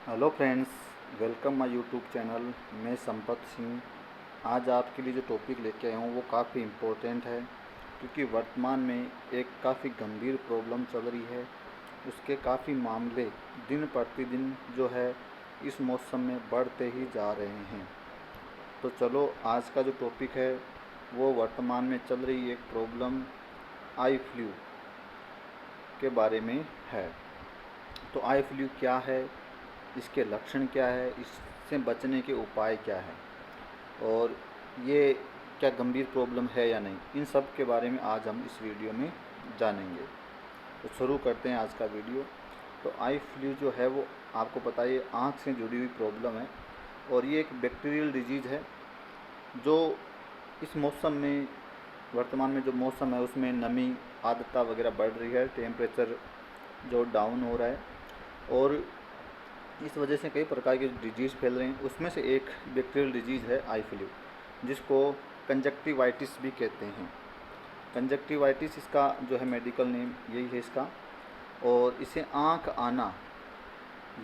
Hello friends, welcome my YouTube channel. मैं संपत सिंह। आज आपके लिए जो टॉपिक लेके आया हूँ वो काफ़ी इम्पोर्टेंट है, क्योंकि वर्तमान में एक काफ़ी गंभीर प्रॉब्लम चल रही है। उसके काफ़ी मामले दिन प्रतिदिन जो है इस मौसम में बढ़ते ही जा रहे हैं। तो चलो, आज का जो टॉपिक है वो वर्तमान में चल रही एक प्रॉब्लम आई फ्लू के बारे में है। तो आई फ्लू क्या है, इसके लक्षण क्या है, इससे बचने के उपाय क्या है, और ये क्या गंभीर प्रॉब्लम है या नहीं, इन सब के बारे में आज हम इस वीडियो में जानेंगे। तो शुरू करते हैं आज का वीडियो। तो आई फ्लू जो है वो आपको पता है, ये आँख से जुड़ी हुई प्रॉब्लम है, और ये एक बैक्टीरियल डिजीज़ है जो इस मौसम में, वर्तमान में जो मौसम है उसमें नमी, आर्द्रता वगैरह बढ़ रही है, टेम्परेचर जो डाउन हो रहा है, और इस वजह से कई प्रकार के डिजीज़ फैल रहे हैं। उसमें से एक बैक्टीरियल डिजीज़ है आई फ्लू, जिसको कंजक्टिवाइटिस भी कहते हैं। कंजक्टिवाइटिस इसका जो है मेडिकल नेम यही है इसका, और इसे आँख आना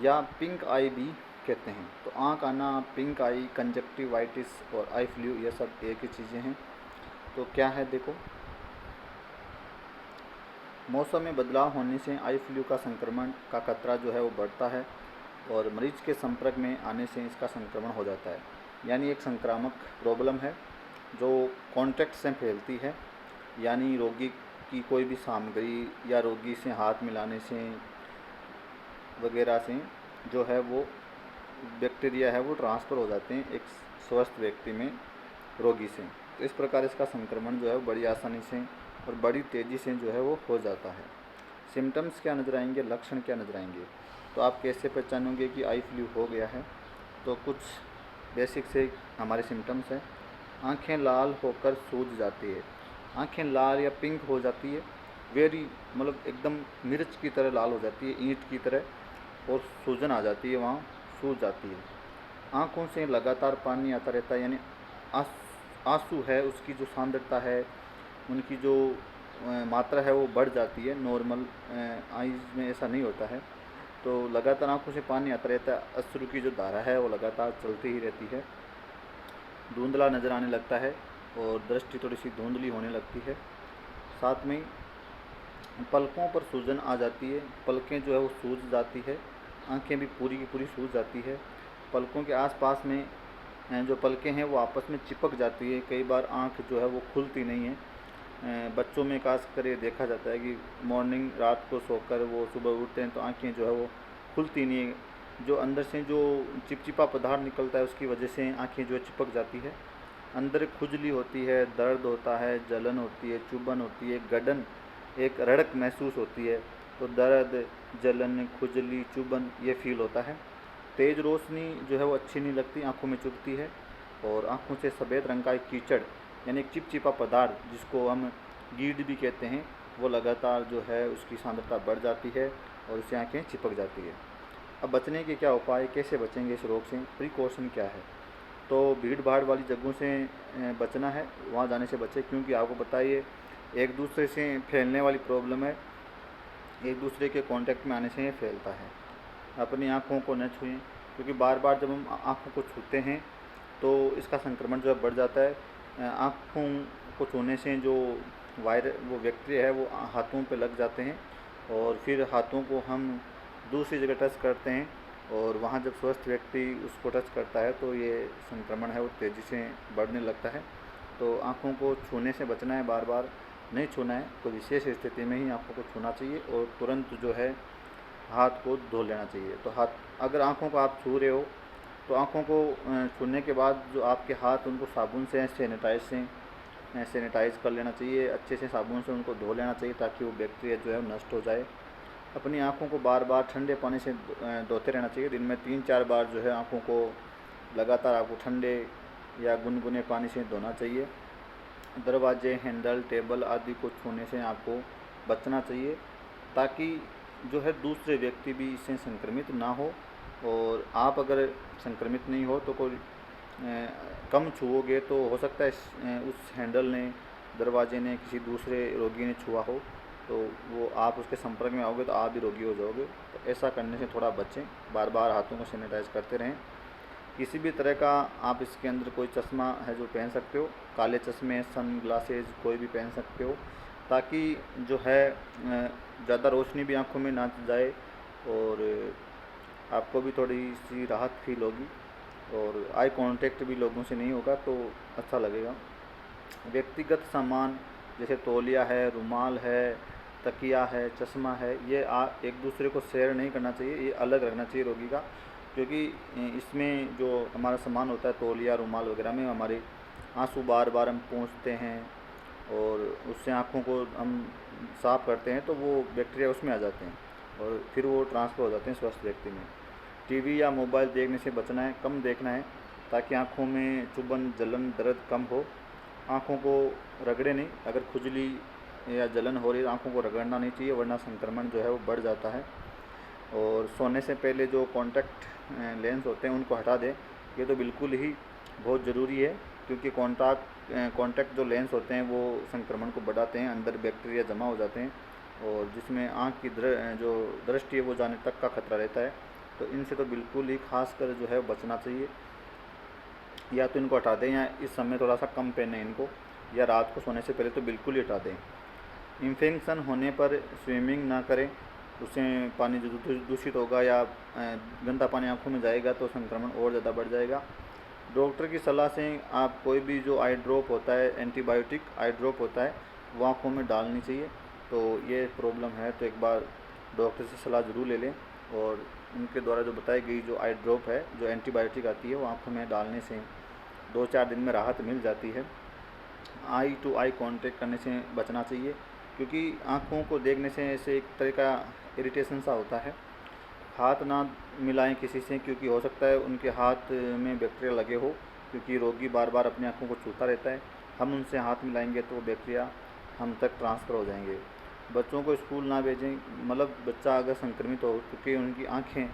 या पिंक आई भी कहते हैं। तो आँख आना, पिंक आई, कंजक्टिवाइटिस और आई फ्लू, ये सब एक ही चीज़ें हैं। तो क्या है, देखो, मौसम में बदलाव होने से आई फ्लू का संक्रमण का खतरा जो है वो बढ़ता है, और मरीज के संपर्क में आने से इसका संक्रमण हो जाता है। यानी एक संक्रामक प्रॉब्लम है जो कॉन्टैक्ट से फैलती है, यानी रोगी की कोई भी सामग्री या रोगी से हाथ मिलाने से वगैरह से जो है वो बैक्टीरिया है वो ट्रांसफ़र हो जाते हैं एक स्वस्थ व्यक्ति में रोगी से। तो इस प्रकार इसका संक्रमण जो है वो बड़ी आसानी से और बड़ी तेज़ी से जो है वो हो जाता है। सिम्टम्स क्या नज़र आएंगे, लक्षण क्या नज़र आएंगे, तो आप कैसे पहचानोगे कि आई फ्लू हो गया है। तो कुछ बेसिक से हमारे सिम्टम्स हैं। आँखें लाल होकर सूज जाती है, आँखें लाल या पिंक हो जाती है, वेरी मतलब एकदम मिर्च की तरह लाल हो जाती है, ईंट की तरह, और सूजन आ जाती है, वहाँ सूज जाती है। आँखों से लगातार पानी आता रहता है, यानी आंसू है उसकी जो सांद्रता है, उनकी जो मात्रा है वो बढ़ जाती है। नॉर्मल आइज़ में ऐसा नहीं होता है। तो लगातार आंखों से पानी आता रहता है, अश्रु की जो धारा है वो लगातार चलती ही रहती है। धुंधला नज़र आने लगता है और दृष्टि थोड़ी सी धुंधली होने लगती है। साथ में पलकों पर सूजन आ जाती है, पलकें जो है वो सूज जाती है, आंखें भी पूरी की पूरी सूज जाती है। पलकों के आसपास में जो पलकें हैं वो आपस में चिपक जाती है। कई बार आंख जो है वो खुलती नहीं है। बच्चों में खास कर ये देखा जाता है कि मॉर्निंग, रात को सोकर वो सुबह उठते हैं तो आंखें जो है वो खुलती नहीं है। जो अंदर से जो चिपचिपा पदार्थ निकलता है उसकी वजह से आंखें जो है चिपक जाती है। अंदर खुजली होती है, दर्द होता है, जलन होती है, चुभन होती है, गड़न, एक रड़क महसूस होती है। तो दर्द, जलन, खुजली, चुभन ये फील होता है। तेज़ रोशनी जो है वो अच्छी नहीं लगती, आँखों में चुभती है, और आँखों से सफ़ेद रंग का एक कीचड़ यानी एक चिपचिपा पदार्थ जिसको हम गीड भी कहते हैं, वो लगातार जो है उसकी सांद्रता बढ़ जाती है और उससे आँखें चिपक जाती है। अब बचने के क्या उपाय, कैसे बचेंगे इस रोग से, प्रिकॉशन क्या है। तो भीड़ भाड़ वाली जगहों से बचना है, वहाँ जाने से बचें, क्योंकि आपको पता ही है एक दूसरे से फैलने वाली प्रॉब्लम है, एक दूसरे के कांटेक्ट में आने से ये फैलता है। अपनी आँखों को न छुएं, क्योंकि बार बार जब हम आँखों को छूते हैं तो इसका संक्रमण जो है बढ़ जाता है। आँखों को छूने से जो वो बैक्टीरिया है वो हाथों पे लग जाते हैं, और फिर हाथों को हम दूसरी जगह टच करते हैं, और वहाँ जब स्वस्थ व्यक्ति उसको टच करता है तो ये संक्रमण है वो तेज़ी से बढ़ने लगता है। तो आँखों को छूने से बचना है, बार बार नहीं छूना है। कोई विशेष स्थिति में ही आँखों को छूना चाहिए, और तुरंत जो है हाथ को धो लेना चाहिए। तो हाथ, अगर आँखों को आप छू रहे हो तो आँखों को छूने के बाद जो आपके हाथ, उनको साबुन से, सैनिटाइज़ कर लेना चाहिए, अच्छे से साबुन से उनको धो लेना चाहिए, ताकि वो बैक्टीरिया जो है नष्ट हो जाए। अपनी आँखों को बार बार ठंडे पानी से धोते रहना चाहिए। दिन में 3-4 बार जो है आँखों को लगातार आपको ठंडे या गुनगुने पानी से धोना चाहिए। दरवाजे, हैंडल, टेबल आदि को छूने से आपको बचना चाहिए, ताकि जो है दूसरे व्यक्ति भी इससे संक्रमित ना हो। और आप अगर संक्रमित नहीं हो तो कोई कम छुओगे तो हो सकता है उस हैंडल ने, दरवाजे ने किसी दूसरे रोगी ने छुआ हो, तो वो आप उसके संपर्क में आओगे तो आप भी रोगी हो जाओगे। तो ऐसा करने से थोड़ा बचें। बार बार हाथों को सैनिटाइज करते रहें। किसी भी तरह का आप इसके अंदर कोई चश्मा है जो पहन सकते हो, काले चश्मे, सन ग्लासेज कोई भी पहन सकते हो, ताकि जो है ज़्यादा रोशनी भी आँखों में ना जाए और आपको भी थोड़ी सी राहत फील होगी और आई कांटेक्ट भी लोगों से नहीं होगा तो अच्छा लगेगा। व्यक्तिगत सामान जैसे तौलिया है, रुमाल है, तकिया है, चश्मा है, ये एक दूसरे को शेयर नहीं करना चाहिए, ये अलग रखना चाहिए रोगी का, क्योंकि इसमें जो हमारा सामान होता है तौलिया, रुमाल वगैरह में हमारे आंसू बार बार हम पोंछते हैं और उससे आँखों को हम साफ़ करते हैं तो वो बैक्टीरिया उसमें आ जाते हैं और फिर वो ट्रांसफ़र हो जाते हैं स्वस्थ व्यक्ति में। टीवी या मोबाइल देखने से बचना है, कम देखना है, ताकि आँखों में चुभन, जलन, दर्द कम हो। आँखों को रगड़े नहीं, अगर खुजली या जलन हो रही है आँखों को रगड़ना नहीं चाहिए, वरना संक्रमण जो है वो बढ़ जाता है। और सोने से पहले जो कॉन्टैक्ट लेंस होते हैं उनको हटा दें, ये तो बिल्कुल ही बहुत ज़रूरी है, क्योंकि कॉन्टैक्ट जो लेंस होते हैं वो संक्रमण को बढ़ाते हैं, अंदर बैक्टीरिया जमा हो जाते हैं और जिसमें आँख की जो दृष्टि है वो जाने तक का खतरा रहता है। तो इनसे तो बिल्कुल ही खास कर जो है बचना चाहिए, या तो इनको हटा दें या इस समय थोड़ा सा कम पहने इनको, या रात को सोने से पहले तो बिल्कुल ही हटा दें। इन्फेक्शन होने पर स्विमिंग ना करें, उससे पानी जो दूषित होगा या गंदा पानी आँखों में जाएगा तो संक्रमण और ज़्यादा बढ़ जाएगा। डॉक्टर की सलाह से आप कोई भी जो आई ड्रॉप होता है, एंटीबायोटिक आई ड्रॉप होता है, वो आँखों में डालनी चाहिए। तो ये प्रॉब्लम है तो एक बार डॉक्टर से सलाह ज़रूर ले लें और उनके द्वारा जो बताई गई जो आई ड्रॉप है, जो एंटीबायोटिक आती है, वो आँखों में डालने से 2-4 दिन में राहत मिल जाती है। आई टू आई कांटेक्ट करने से बचना चाहिए, क्योंकि आँखों को देखने से ऐसे एक तरह का इरिटेशन सा होता है। हाथ ना मिलाएं किसी से, क्योंकि हो सकता है उनके हाथ में बैक्टीरिया लगे हो, क्योंकि रोगी बार बार अपनी आँखों को छूता रहता है। हम उनसे हाथ मिलाएंगे तो वो बैक्टीरिया हम तक ट्रांसफ़र हो जाएंगे। बच्चों को स्कूल ना भेजें, मतलब बच्चा अगर संक्रमित हो चुकी उनकी आँखें,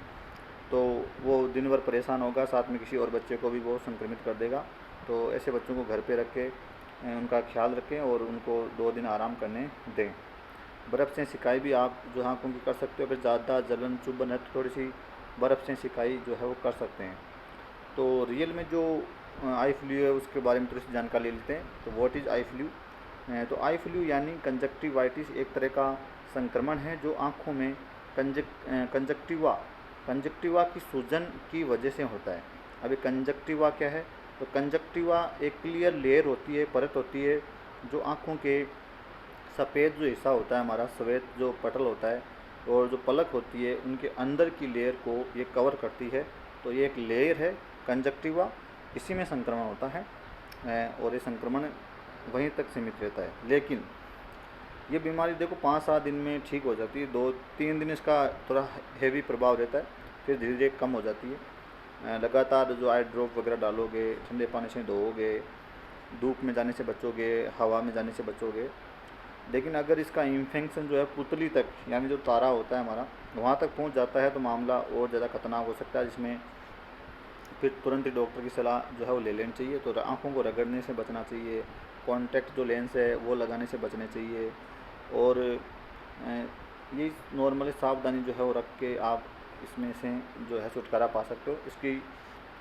तो वो दिन भर परेशान होगा, साथ में किसी और बच्चे को भी वो संक्रमित कर देगा। तो ऐसे बच्चों को घर पे रख के उनका ख्याल रखें और उनको 2 दिन आराम करने दें। बर्फ़ से सिकाई भी आप जो आँखों की कर सकते हो, अगर ज़्यादा जलन चुभन है तो थोड़ी सी बर्फ़ से सिकाई जो है वो कर सकते हैं। तो रियल में जो आई फ्लू है उसके बारे में थोड़ी सी जानकारी ले लेते हैं। तो व्हाट इज़ आई फ्लू? तो आई फ्लू यानी कंजक्टिवाइटिस एक तरह का संक्रमण है जो आँखों में कंजक्टिवा की सूजन की वजह से होता है। अभी कंजक्टिवा क्या है? तो कंजक्टिवा एक क्लियर लेयर होती है, परत होती है, जो आँखों के सफ़ेद जो हिस्सा होता है हमारा, सफ़ेद जो पटल होता है और जो पलक होती है, उनके अंदर की लेयर को ये कवर करती है। तो ये एक लेयर है कंजक्टिवा, इसी में संक्रमण होता है और ये संक्रमण वहीं तक सीमित रहता है। लेकिन ये बीमारी देखो 5-7 दिन में ठीक हो जाती है, 2-3 दिन इसका थोड़ा हेवी प्रभाव रहता है, फिर धीरे धीरे कम हो जाती है। लगातार जो आई ड्रॉप वगैरह डालोगे, ठंडे पानी से धोओगे, धूप में जाने से बचोगे, हवा में जाने से बचोगे। लेकिन अगर इसका इन्फेक्शन जो है पुतली तक, यानी जो तारा होता है हमारा, वहाँ तक पहुँच जाता है तो मामला और ज़्यादा खतरनाक हो सकता है, जिसमें फिर तुरंत ही डॉक्टर की सलाह जो है वो ले लेनी चाहिए। तो आँखों को रगड़ने से बचना चाहिए, कॉन्टैक्ट जो लेंस है वो लगाने से बचने चाहिए और ये नॉर्मली सावधानी जो है वो रख के आप इसमें से जो है छुटकारा पा सकते हो। इसकी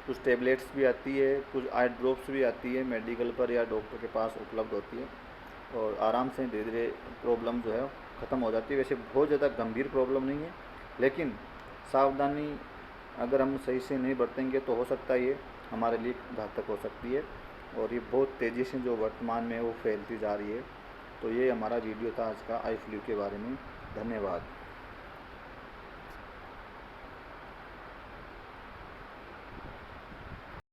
कुछ टेबलेट्स भी आती है, कुछ आई ड्रॉप्स भी आती है, मेडिकल पर या डॉक्टर के पास उपलब्ध होती है और आराम से धीरे धीरे प्रॉब्लम जो है ख़त्म हो जाती है। वैसे बहुत ज़्यादा गंभीर प्रॉब्लम नहीं है, लेकिन सावधानी अगर हम सही से नहीं बरतेंगे तो हो सकता है ये हमारे लिए घातक हो सकती है और ये बहुत तेज़ी से जो वर्तमान में वो फैलती जा रही है। तो ये हमारा वीडियो था आज का आई फ्लू के बारे में। धन्यवाद।